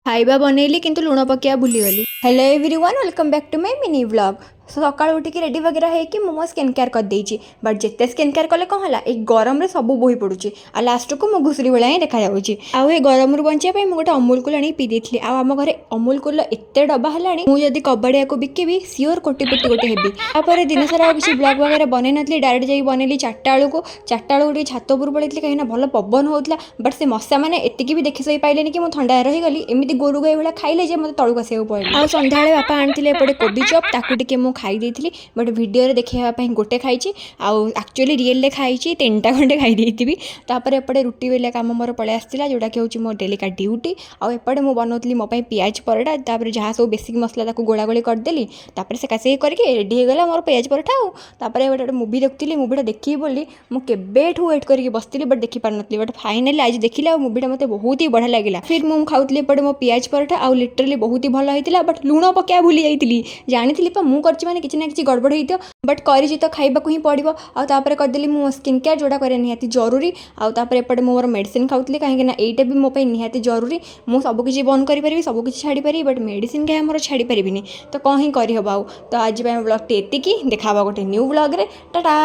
खाଇବା बनैली किंतु लुण पकेया भूलीगली। Hello everyone, welcome back to my mini vlog. सकाल उठिकी रेडी वगैरह होगी मो स्किन केयर करदे बट जिते स्किन केयर कले कौन है एक गरम में सब बोही पड़ुची आ लास्ट को मो घुसुरी भाया ही देखा आउ गरम रू बचाई मुझे गोटे अमूल कूल आनी पी दी। आम घरे अमूल कूल एत डब्बा है मुझे कबाड़िया को बिकेबी सियोर कोटिपति गोटे हेबी। तापर दिन सारा किसी ब्लॉग वगैरह बनई नी डायरेक्ट जाइए बनैली 4टा बेलू 4टा बेलू छात उपर पड़ी कहीं भल पवन होता बट से मशा मैंने एतिकी भी देखी सही पाइले कि मुझे थंडा रहीगली एमती गोरु गाई भाया खाइले मत तलू आसा पड़ा। आ सन्ध्या बापा आनी एपटे कोबी चप ताकू खाई देती बट वीडियो देखापी गोटे खाई आक्चुअली रियल में खाई 3टा खंडे खाई तापर एपटे रुटी बेलिया काम मोर पलि आसाला जोटा कि हूँ मो डेलिका ड्यूटी। आउे मुझे बनौली मो पियाज परोटा तापर जहाँ सब बेसिक मसला गोला गोली करदेली तापर से कासी करके रेडी होगा मोर पियाज परोटा। आउे गोटे मुवी देखुली मुवीटा देखी बोली मुझे वेट करके बसती बट देखी पार नी बट फाइनाली आज देखिला मुवीटा मत बहुत ही बढ़िया लगे। फिर मुझे खाऊली एपटे मो पियाज परोटा आउ लिटरली बहुत ही भल होता बट लुण पकेया भूली जाइली जानी मुझे कर किसी ना कि गड़बड़ होती बट करी तो खाइबा ही पड़ो। आउे करदेली मो स्किन केयर जोटा करे निहाती जरूरी। आउे एपटे मोर मेडिसिन खाऊली कहीं यहाँ भी मो निहाती जरूरी। मुझे सबकि बंद करी सबकि छाड़ी पारि बट मेडिसिन क्या मोर छाड़ी पारिनी तो कौन ही करहब। तो आज ब्लॉग टी देखा गोटे न्यू ब्लॉग रे टाटा।